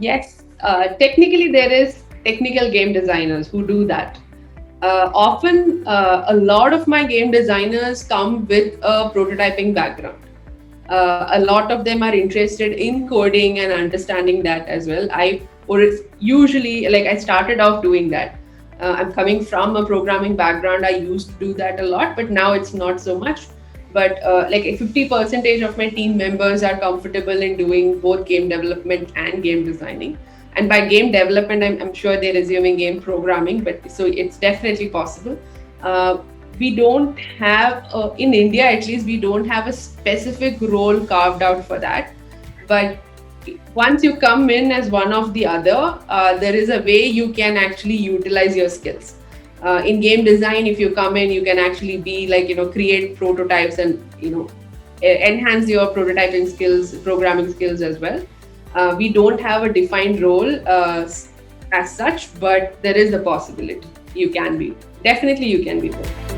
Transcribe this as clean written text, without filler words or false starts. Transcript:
Yes, technically there is technical game designers who do that. Often, a lot of my game designers come with a prototyping background. A lot of them are interested in coding and understanding that as well. Usually, like, I started off doing that. I'm coming from a programming background. I used to do that a lot, but now it's not so much. But like 50% of my team members are comfortable in doing both game development and game designing. And by game development, I'm sure they're assuming game programming, but so it's definitely possible. Uh, we don't have, in India at least, we don't have a specific role carved out for that. But once you come in as one of the other, there is a way you can actually utilize your skills. In game design, if you come in, you can actually be like, create prototypes and, enhance your prototyping skills, programming skills as well. We don't have a defined role as such, but there is a possibility. You can be. Definitely, you can be both.